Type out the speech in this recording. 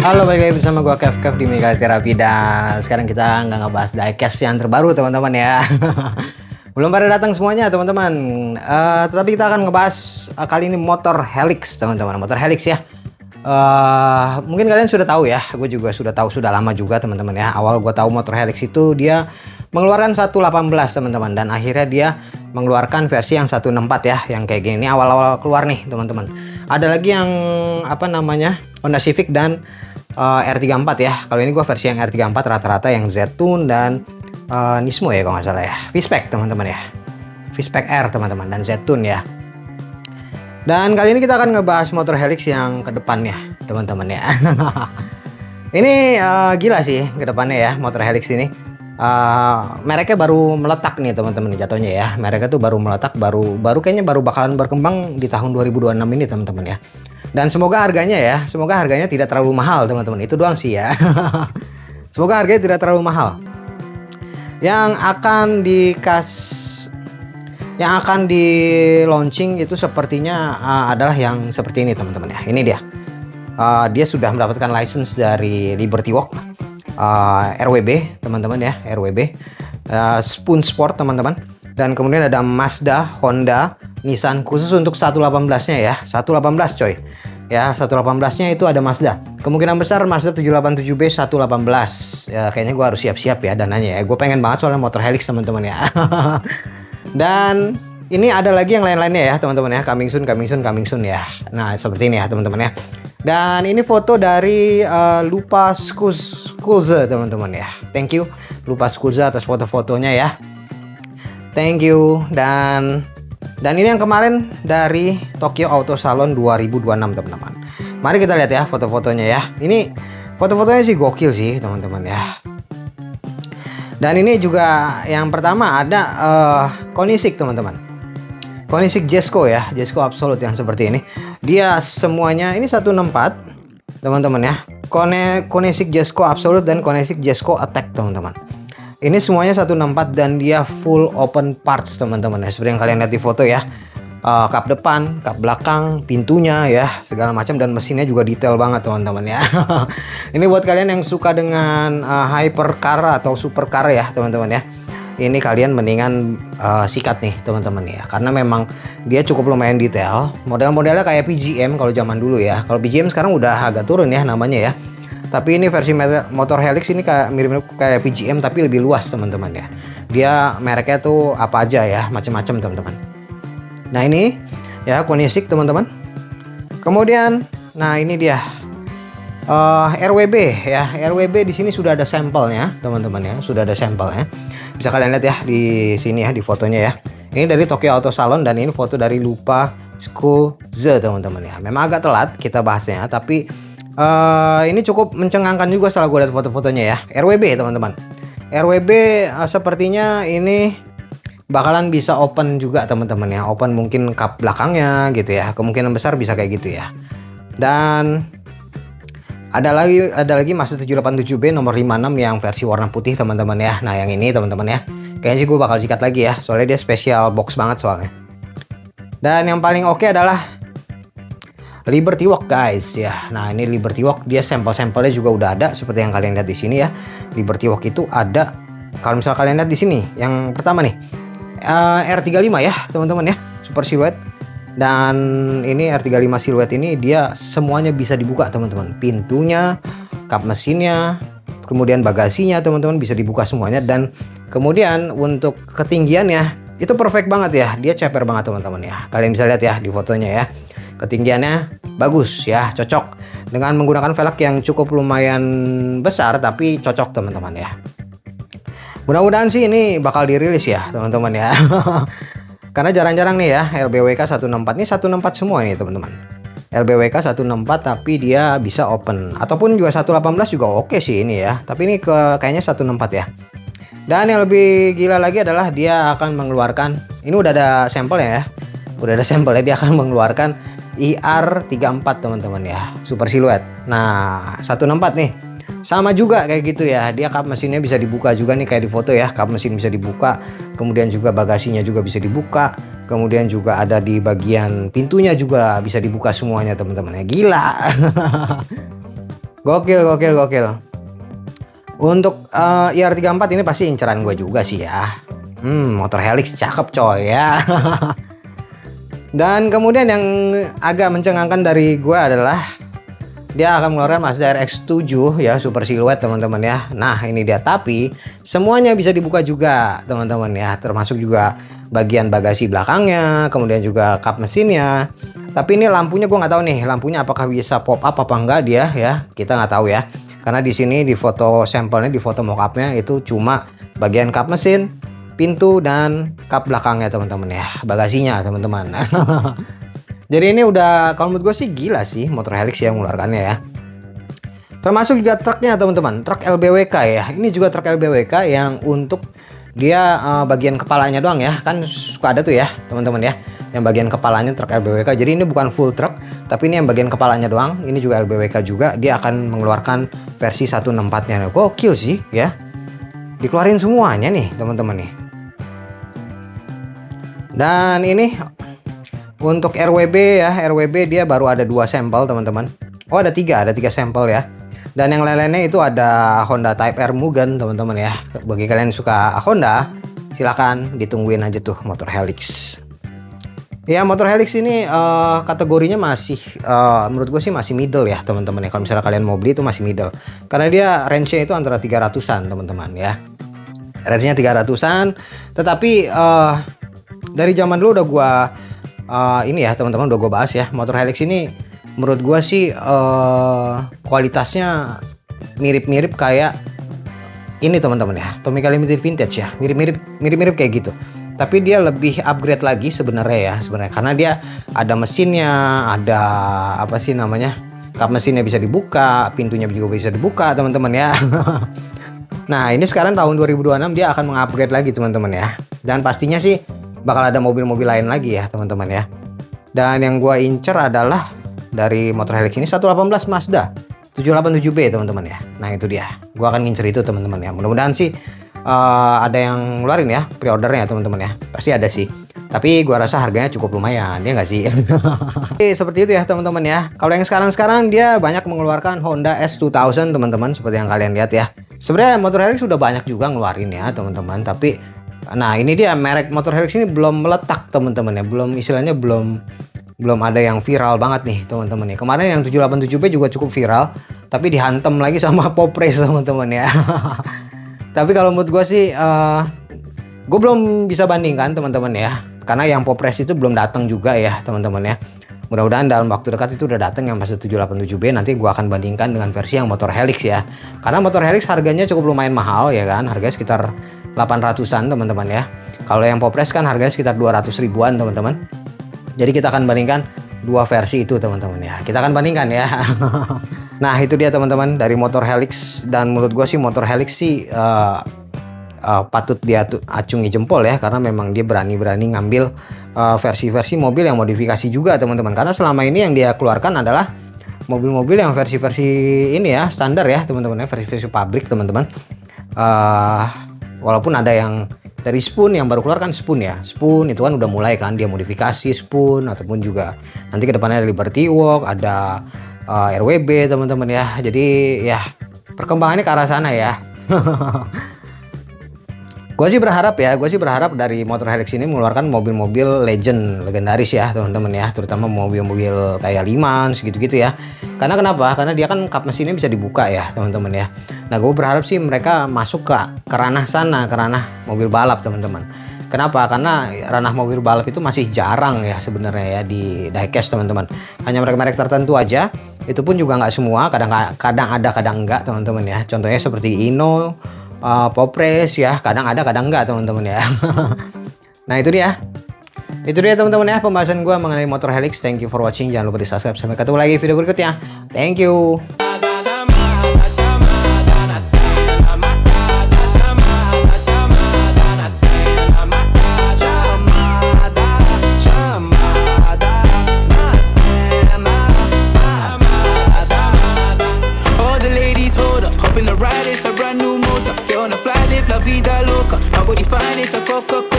Halo, balik lagi bersama gua Kev di Medical Therapy, dan sekarang kita nggak ngebahas diecast yang terbaru teman-teman ya. Belum pada datang semuanya teman-teman. Tetapi kita akan ngebahas kali ini motor Helix teman-teman. Motor Helix ya. Mungkin kalian sudah tahu ya. Gue juga sudah tahu, sudah lama juga teman-teman ya. Awal gue tahu motor Helix itu dia mengeluarkan 118 teman-teman, dan akhirnya dia mengeluarkan versi yang 164 ya, yang kayak gini. Ini awal-awal keluar nih teman-teman. Ada lagi yang apa namanya, Honda Civic dan R34 ya. Kalau ini gue versi yang R34 rata-rata yang Z-Tune dan Nismo ya kalau nggak salah ya. V-Spec teman-teman ya. V-Spec R teman-teman dan Z-Tune ya. Dan kali ini kita akan ngebahas motor Helix yang kedepannya teman-teman ya. Ini gila sih kedepannya ya motor Helix ini. Mereknya baru meletak nih teman-teman jatuhnya ya. Mereknya tuh baru meletak, baru kayaknya baru bakalan berkembang di tahun 2026 ini teman-teman ya. Dan semoga harganya tidak terlalu mahal teman-teman. Itu doang sih ya. Semoga harganya tidak terlalu mahal. Yang akan di launching itu sepertinya adalah yang seperti ini teman-teman ya. Ini dia. Dia sudah mendapatkan license dari Liberty Walk, RWB teman-teman ya, RWB, Spoon Sport teman-teman. Dan kemudian ada Mazda, Honda, Nissan khusus untuk 118-nya ya. 118 coy. Ya, 118-nya itu ada Mazda. Kemungkinan besar Mazda 787B 118. Ya, kayaknya gue harus siap-siap ya dananya ya. Gue pengen banget soalnya motor Helix teman-teman ya. Dan ini ada lagi yang lain-lainnya ya teman-teman ya. Coming soon ya. Nah, seperti ini ya teman-teman ya. Dan ini foto dari Lupa Skulze teman-teman ya. Thank you Lupa Skulze atas foto-fotonya ya. Thank you. Dan ini yang kemarin dari Tokyo Auto Salon 2026 teman-teman. Mari kita lihat ya foto-fotonya ya. Ini foto-fotonya sih gokil sih teman-teman ya. Dan ini juga yang pertama ada Koenigsegg teman-teman. Koenigsegg Jesko ya, Jesko Absolute yang seperti ini. Dia semuanya ini 164 teman-teman ya. Koenigsegg Jesko Absolute dan Koenigsegg Jesko Attack teman-teman. Ini semuanya 164 dan dia full open parts teman-teman ya. Seperti yang kalian lihat di foto ya. Kap depan, kap belakang, pintunya ya, segala macam, dan mesinnya juga detail banget teman-teman ya. Ini buat kalian yang suka dengan hypercar atau supercar ya teman-teman ya. Ini kalian mendingan sikat nih teman-teman ya, karena memang dia cukup lumayan detail. Model-modelnya kayak PGM kalau zaman dulu ya. Kalau PGM sekarang udah agak turun ya namanya ya. Tapi ini versi motor Helix ini kayak mirip-mirip kayak PGM tapi lebih luas teman-teman ya. Dia mereknya tuh apa aja ya, macam-macam teman-teman. Nah ini ya Koenigsegg teman-teman. Kemudian, nah ini dia RWB ya. RWB di sini sudah ada sampelnya teman-teman ya, sudah ada sampelnya. Bisa kalian lihat ya di sini ya di fotonya ya. Ini dari Tokyo Auto Salon dan ini foto dari Lupa Skulze teman-teman ya. Memang agak telat kita bahasnya, tapi ini cukup mencengangkan juga setelah gue lihat foto-fotonya ya. RWB teman-teman. RWB sepertinya ini bakalan bisa open juga teman-teman ya. Open mungkin kap belakangnya gitu ya. Kemungkinan besar bisa kayak gitu ya. Dan ada lagi Mazda 787B nomor 56 yang versi warna putih teman-teman ya. Nah yang ini teman-teman ya, kayaknya sih gue bakal sikat lagi ya, soalnya dia special box banget soalnya. Dan yang paling oke adalah Liberty Walk guys ya. Nah ini Liberty Walk, dia sampel-sampelnya juga udah ada seperti yang kalian lihat di sini ya. Liberty Walk itu ada, kalau misal kalian lihat di sini yang pertama nih R35 ya teman-teman ya, super silhouette. Dan ini R35 silhouette ini dia semuanya bisa dibuka teman-teman. Pintunya, kap mesinnya, kemudian bagasinya teman-teman bisa dibuka semuanya. Dan kemudian untuk ketinggiannya itu perfect banget ya. Dia ceper banget teman-teman ya. Kalian bisa lihat ya di fotonya ya. Ketinggiannya bagus ya, cocok dengan menggunakan velg yang cukup lumayan besar tapi cocok teman-teman ya. Mudah-mudahan sih ini bakal dirilis ya teman-teman ya. Karena jarang-jarang nih ya LBWK 164 ini 164 semua ini teman-teman. LBWK 164 tapi dia bisa open, ataupun juga 118 juga oke sih ini ya. Tapi ini kayaknya 164 ya. Dan yang lebih gila lagi adalah dia akan mengeluarkan, ini udah ada sampelnya ya. Udah ada sampelnya, dia akan mengeluarkan IR34 teman-teman ya, super silhouette. Nah 164 nih sama juga kayak gitu ya. Dia kap mesinnya bisa dibuka juga nih kayak di foto ya. Kap mesin bisa dibuka, kemudian juga bagasinya juga bisa dibuka, kemudian juga ada di bagian pintunya juga bisa dibuka semuanya teman-teman ya. Gila. Gokil, gokil, gokil. Untuk IR34 ini pasti inceran gue juga sih ya. Motor Helix cakep coy ya. Dan kemudian yang agak mencengangkan dari gue adalah dia akan mengeluarkan Mazda RX-7 ya, super siluet teman-teman ya. Nah ini dia, tapi semuanya bisa dibuka juga teman-teman ya, termasuk juga bagian bagasi belakangnya, kemudian juga kap mesinnya. Tapi ini lampunya gue nggak tahu nih, lampunya apakah bisa pop up apa enggak dia ya, kita nggak tahu ya. Karena di sini di foto sampelnya, di foto mockupnya itu cuma bagian kap mesin, pintu dan kap belakangnya teman-teman ya, bagasinya teman-teman. Jadi ini udah, kalau menurut gue sih gila sih motor Helix yang mengeluarkannya ya. Termasuk juga truknya teman-teman, truk LBWK ya. Ini juga truk LBWK yang untuk dia bagian kepalanya doang ya. Kan suka ada tuh ya teman-teman ya, yang bagian kepalanya truk LBWK. Jadi ini bukan full truk, tapi ini yang bagian kepalanya doang. Ini juga LBWK juga. Dia akan mengeluarkan versi 164-nya. Gokil sih ya. Dikeluarin semuanya nih teman-teman nih. Dan ini untuk RWB ya, RWB dia baru ada 2 sampel teman-teman. Oh ada 3 sampel ya. Dan yang lain-lainnya itu ada Honda Type R Mugen teman-teman ya. Bagi kalian yang suka Honda, silakan ditungguin aja tuh motor Helix. Ya motor Helix ini kategorinya masih menurut gue sih masih middle ya teman-teman ya. Kalau misalnya kalian mau beli itu masih middle. Karena dia range-nya itu antara 300-an teman-teman ya. Range-nya 300-an. Tetapi dari zaman dulu udah gua ini ya teman-teman, udah gue bahas ya, motor Helix ini menurut gue sih kualitasnya mirip-mirip kayak ini teman-teman ya, Tomica Limited Vintage ya, mirip-mirip kayak gitu. Tapi dia lebih upgrade lagi sebenarnya ya, karena dia ada mesinnya, ada apa sih namanya, kap mesinnya bisa dibuka, pintunya juga bisa dibuka teman-teman ya. Nah ini sekarang tahun 2026 dia akan mengupgrade lagi teman-teman ya, dan pastinya sih bakal ada mobil-mobil lain lagi ya teman-teman ya. Dan yang gua incer adalah dari motor Helix ini 118 Mazda 787B teman-teman ya. Nah itu dia, gua akan ngincer itu teman-teman ya. Mudah-mudahan sih ada yang ngeluarin ya pre-ordernya teman-teman ya. Pasti ada sih, tapi gua rasa harganya cukup lumayan ya nggak sih. Seperti itu ya teman-teman ya. Kalau yang sekarang dia banyak mengeluarkan Honda S2000 teman-teman, seperti yang kalian lihat ya. Sebenarnya motor Helix sudah banyak juga ngeluarin ya teman-teman, tapi nah ini dia, merek motor Helix ini belum meletak teman-teman ya, belum istilahnya belum ada yang viral banget nih teman-teman ya. Kemarin yang 787B juga cukup viral, tapi dihantam lagi sama Pop Race teman-teman ya. Tapi kalau menurut gue sih gue belum bisa bandingkan teman-teman ya, karena yang Pop Race itu belum datang juga ya teman-teman ya. Mudah-mudahan dalam waktu dekat itu udah datang yang Mazda 787B. Nanti gue akan bandingkan dengan versi yang motor Helix ya, karena motor Helix harganya cukup lumayan mahal ya kan, harganya sekitar 800-an teman-teman ya. Kalau yang Pop Race kan harganya sekitar 200 ribuan teman-teman. Jadi kita akan bandingkan dua versi itu teman-teman ya. Kita akan bandingkan ya. Nah itu dia teman-teman dari motor Helix. Dan menurut gue sih motor Helix sih patut dia acungi jempol ya, karena memang dia berani-berani ngambil versi-versi mobil yang modifikasi juga teman-teman. Karena selama ini yang dia keluarkan adalah mobil-mobil yang versi-versi ini ya, standar ya teman-teman ya, versi-versi pabrik teman-teman. Walaupun ada yang dari Spoon yang baru keluar kan Spoon ya. Spoon itu kan udah mulai kan dia modifikasi Spoon, ataupun juga nanti kedepannya ada Liberty Walk, ada RWB teman-teman ya. Jadi ya perkembangannya ke arah sana ya. Gue sih berharap dari motor Helix ini mengeluarkan mobil-mobil legendaris ya teman-teman ya, terutama mobil-mobil kayak Liman segitu-gitu ya. Karena kenapa? Karena dia kan kap mesinnya bisa dibuka ya teman-teman ya. Nah gue berharap sih mereka masuk ke ranah sana, ke ranah mobil balap teman-teman. Kenapa? Karena ranah mobil balap itu masih jarang ya sebenarnya ya di diecast teman-teman. Hanya merek-merek tertentu aja. Itu pun juga nggak semua, kadang ada kadang enggak teman-teman ya. Contohnya seperti Ino, Pop Race ya, kadang ada kadang enggak teman-teman ya. Nah itu dia teman-teman ya pembahasan gue mengenai motor Helix. Thank you for watching, jangan lupa di subscribe. Sampai ketemu lagi video berikutnya. Thank you. La vida loca, nobody find it's a Coca-Cola.